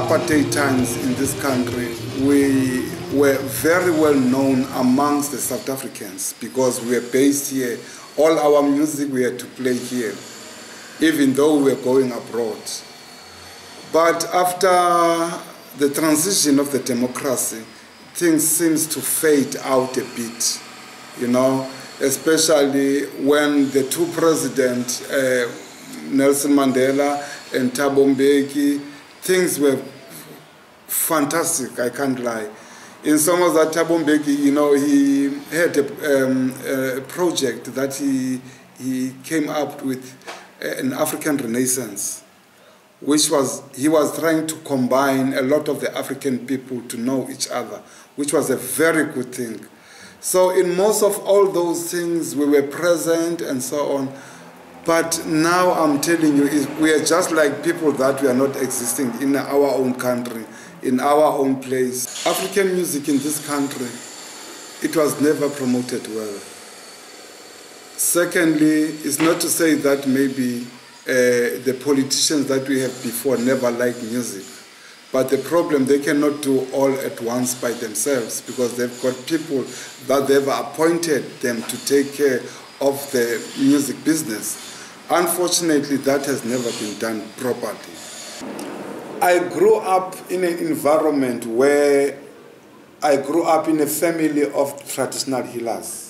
apartheid times in this country, we were very well known amongst the South Africans because we were based here. All our music we had to play here, even though we were going abroad. But after the transition of the democracy, things seems to fade out a bit, you know, especially when the two presidents, Nelson Mandela and Thabo Mbeki, things were fantastic, I can't lie. In some of that, Thabo Mbeki, you know, he had a project that he came up with, an African Renaissance, which he was trying to combine a lot of the African people to know each other, which was a very good thing. So in most of all those things, we were present and so on. But now I'm telling you, we are just like people that we are not existing in our own country, in our own place. African music in this country, it was never promoted well. Secondly, it's not to say that maybe the politicians that we have before never liked music. But the problem, they cannot do all at once by themselves because they've got people that they've appointed them to take care of the music business. Unfortunately, that has never been done properly. I grew up in an environment where I grew up in a family of traditional healers.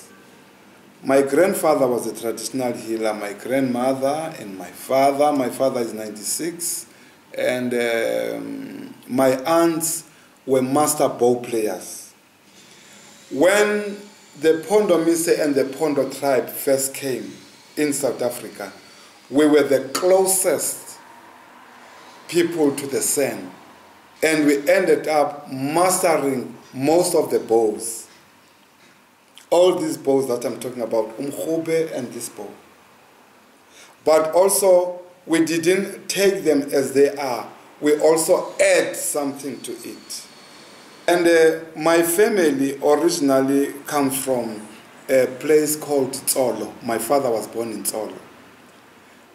My grandfather was a traditional healer, my grandmother and my father. My father is 96, and my aunts were master bow players. When the Pondo Mise and the Pondo tribe first came in South Africa, we were the closest people to the San, and we ended up mastering most of the bows. All these bows that I'm talking about, umkhube and this bow. But also, we didn't take them as they are. We also add something to it. And my family originally comes from a place called Tsolo. My father was born in Tsolo,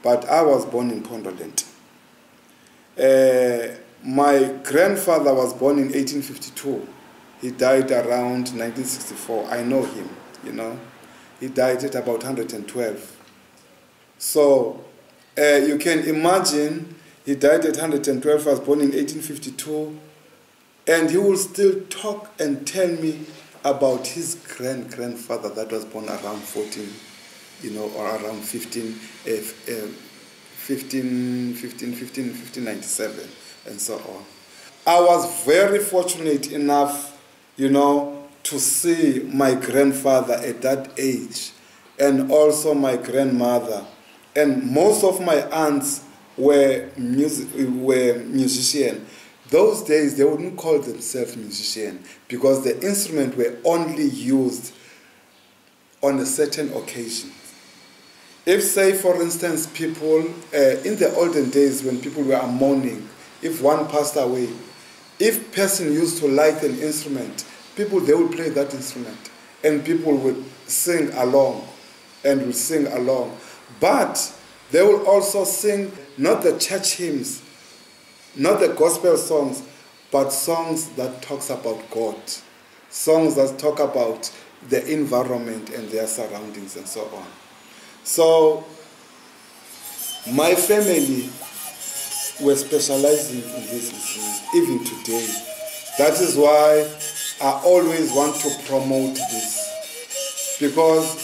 but I was born in Pondoland. My grandfather was born in 1852. He died around 1964. I know him, you know. He died at about 112. So you can imagine, he died at 112, was born in 1852, and he will still talk and tell me about his grandfather that was born around 14, you know, or around 1597, and so on. I was very fortunate enough, you know, to see my grandfather at that age, and also my grandmother. And most of my aunts were musicians. Those days, they wouldn't call themselves musicians because the instrument were only used on a certain occasion. If, say, for instance, people, in the olden days when people were mourning, if one passed away, if person used to like an instrument, people, they would play that instrument, and people would sing along, and would sing along. But they will also sing not the church hymns, not the gospel songs, but songs that talks about God, songs that talk about the environment and their surroundings and so on. So my family were specializing in this instrument, even today. That is why I always want to promote this, because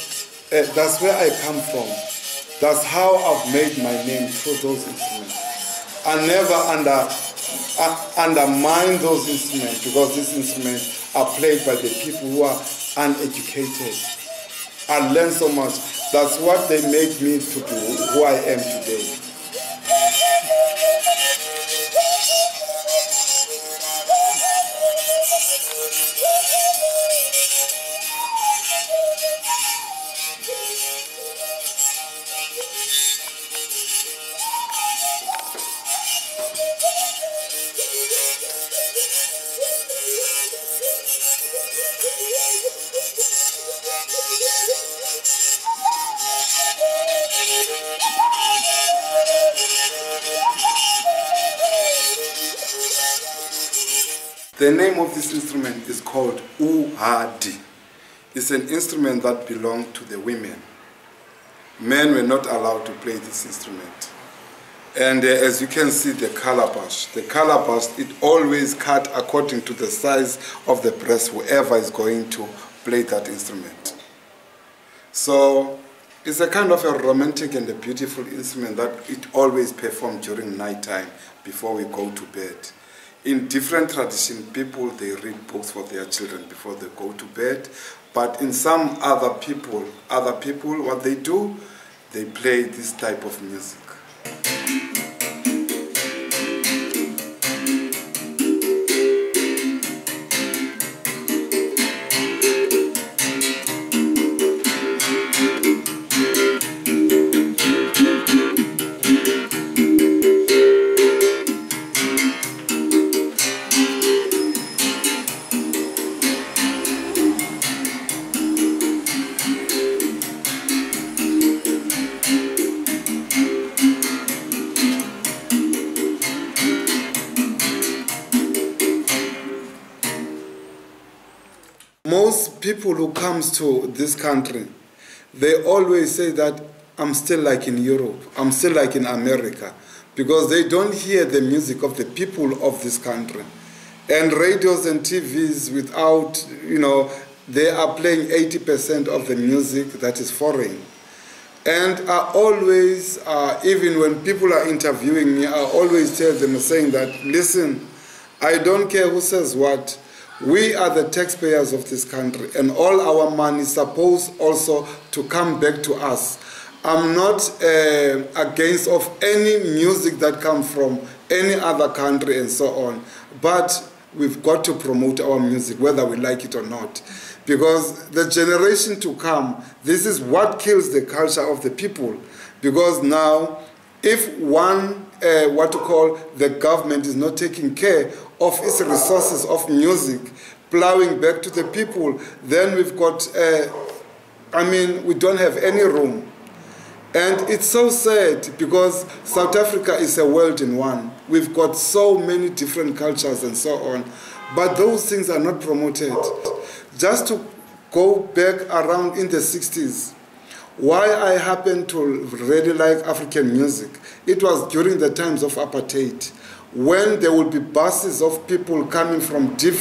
that's where I come from. That's how I've made my name through those instruments. I never undermine those instruments, because these instruments are played by the people who are uneducated. I learned so much. That's what they made me to be who I am today. The name of this instrument is called uhadi. It's an instrument that belonged to the women. Men were not allowed to play this instrument. And as you can see, the calabash, it always cut according to the size of the breast, whoever is going to play that instrument. So it's a kind of a romantic and a beautiful instrument that it always performed during night time before we go to bed. In different traditions, people, they read books for their children before they go to bed. But in some other people, what they do, they play this type of music. Most people who comes to this country, they always say that I'm still like in Europe, I'm still like in America, because they don't hear the music of the people of this country. And radios and TVs without, they are playing 80% of the music that is foreign. And I always, even when people are interviewing me, I always tell them saying that, listen, I don't care who says what. We are the taxpayers of this country, and all our money is supposed also to come back to us. I'm not against of any music that comes from any other country and so on, but we've got to promote our music whether we like it or not, because the generation to come, this is what kills the culture of the people. Because now, if the government is not taking care of its resources of music, plowing back to the people, then we've got, we don't have any room. And it's so sad because South Africa is a world in one. We've got so many different cultures and so on, but those things are not promoted. Just to go back around in the 60s, why I happen to really like African music, it was during the times of apartheid, when there would be buses of people coming from they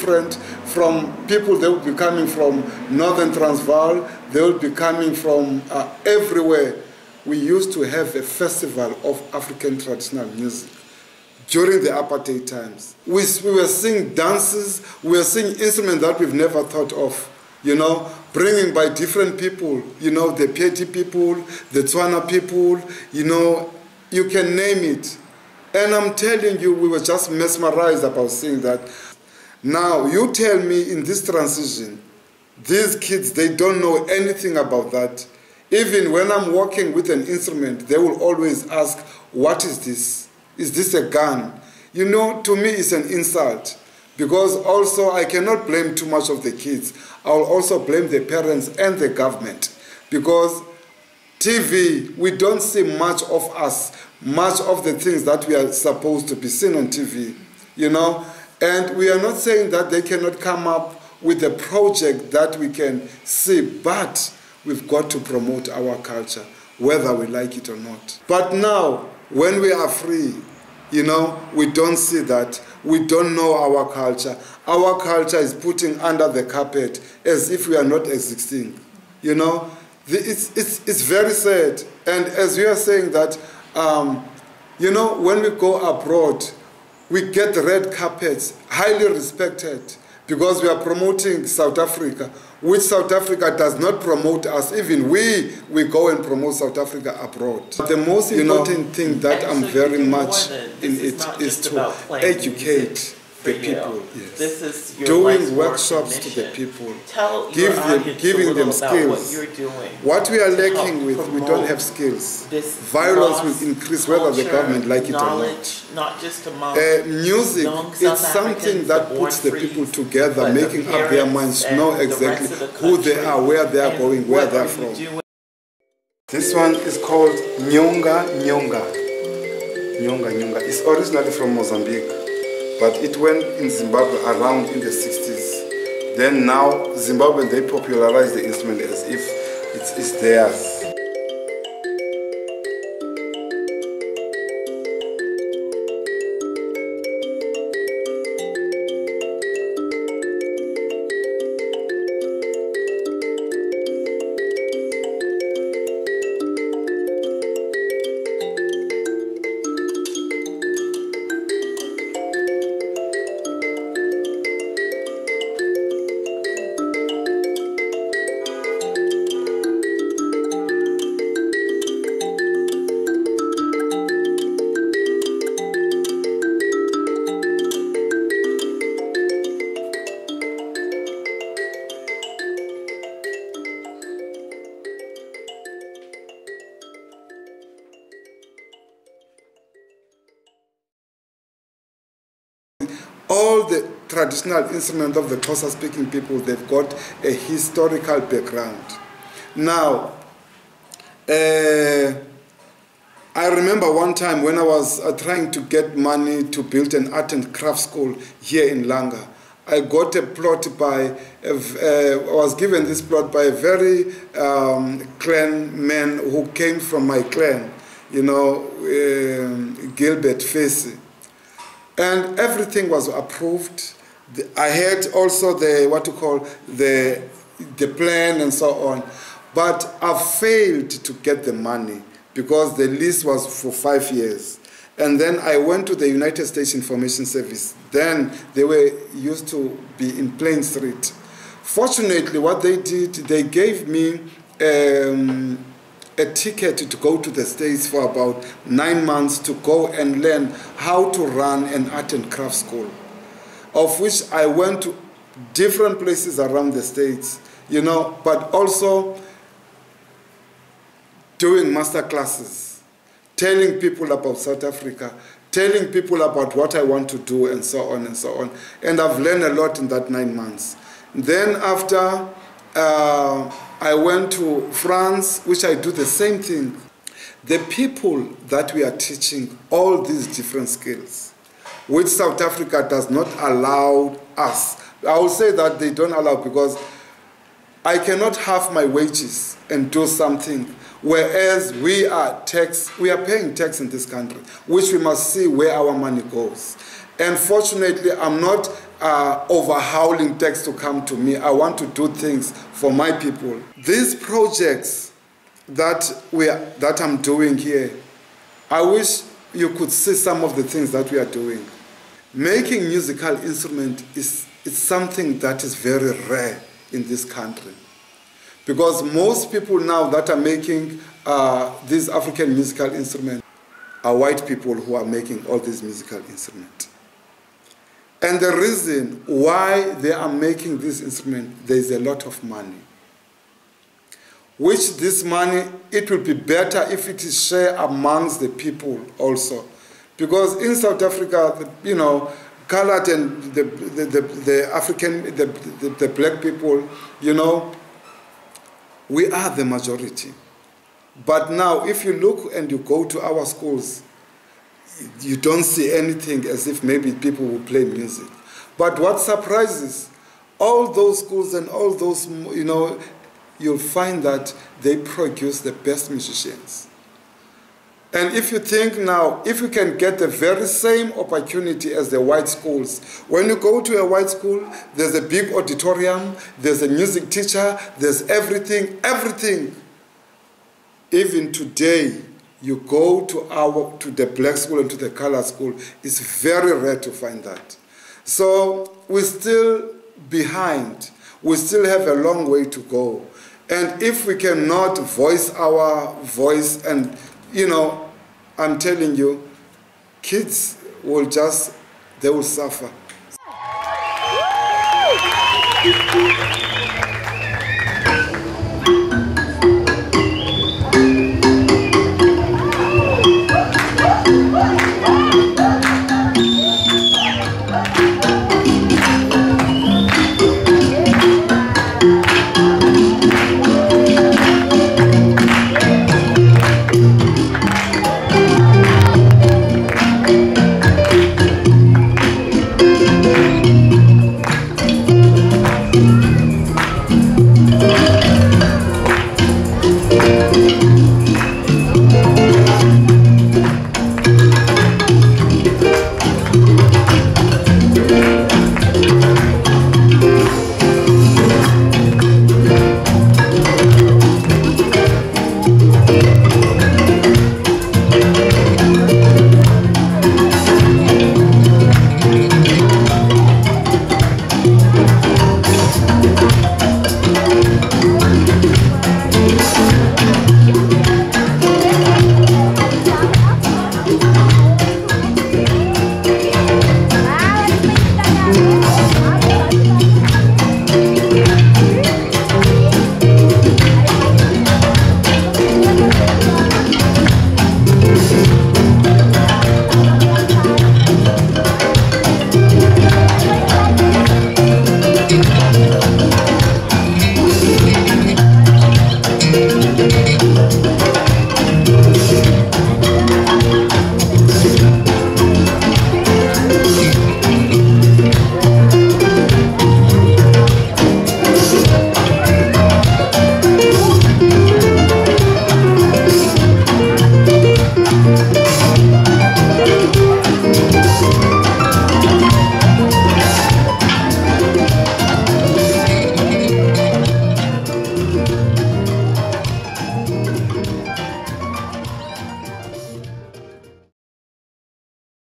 would be coming from Northern Transvaal, they would be coming from everywhere. We used to have a festival of African traditional music during the apartheid times. We were seeing dances, we were seeing instruments that we've never thought of, bringing by different people, the Peti people, the Tswana people, you can name it. And I'm telling you, we were just mesmerized about seeing that. Now, you tell me in this transition, these kids, they don't know anything about that. Even when I'm working with an instrument, they will always ask, what is this? Is this a gun? To me, it's an insult. Because also, I cannot blame too much of the kids. I'll also blame the parents and the government. Because TV, we don't see much of us, much of the things that we are supposed to be seen on TV, And we are not saying that they cannot come up with a project that we can see, but we've got to promote our culture, whether we like it or not. But now, when we are free, we don't see that. We don't know our culture. Our culture is putting under the carpet as if we are not existing. It's very sad. And as you are saying that, when we go abroad, we get red carpets, highly respected, because we are promoting South Africa, which South Africa does not promote us. Even we go and promote South Africa abroad. The most important thing that I'm very much in it is to educate the people. Yes. This is your doing workshops to the people, giving them skills. What we are lacking with, we don't have skills. Violence will increase whether the government like it or not. Music, it's something that puts the people together, making up their minds to know exactly who they are, where they are going, where they are from. This one is called Nyonga Nyonga. Nyonga Nyonga. It's originally from Mozambique. but it went in Zimbabwe around in the 60s. Then now Zimbabwe, they popularized the instrument as if it's theirs. All the traditional instruments of the Xhosa-speaking people, they've got a historical background. Now, I remember one time when I was trying to get money to build an art and craft school here in Langa. I got a plot by, I was given this plot by a very clan man who came from my clan, you know, Gilbert Facey. And everything was approved. I had also the, what you call, the plan and so on. But I failed to get the money because the lease was for 5 years. And then I went to the United States Information Service. Then they were used to be in Plain Street. Fortunately, what they did, they gave me a ticket to go to the States for about 9 months to go and learn how to run an art and craft school, of which I went to different places around the States, you know, but also doing master classes, telling people about South Africa, telling people about what I want to do and so on and so on. And I've learned a lot in that 9 months. Then after, I went to France, which I do the same thing. The people that we are teaching all these different skills, which South Africa does not allow us. I will say that they don't allow because I cannot have my wages and do something, whereas we are paying tax in this country, which we must see where our money goes. And fortunately, I'm not overhauling tax to come to me. I want to do things for my people. These projects that I'm doing here, I wish you could see some of the things that we are doing. Making musical instrument is something that is very rare in this country. Because most people now that are making these African musical instruments are white people who are making all these musical instruments. And the reason why they are making this instrument, there is a lot of money. Which this money, it will be better if it is shared amongst the people also. Because in South Africa, you know, colored and the African, the black people, you know, we are the majority. But now, if you look and you go to our schools, you don't see anything as if maybe people will play music. But what surprises, all those schools and all those, you know, you'll find that they produce the best musicians. And if you think now, if you can get the very same opportunity as the white schools, when you go to a white school, there's a big auditorium, there's a music teacher, there's everything, everything. Even today, you go to the black school and to the color school, it's very rare to find that. So we're still behind. We still have a long way to go. And if we cannot voice our voice, and, you know, I'm telling you, kids will they will suffer.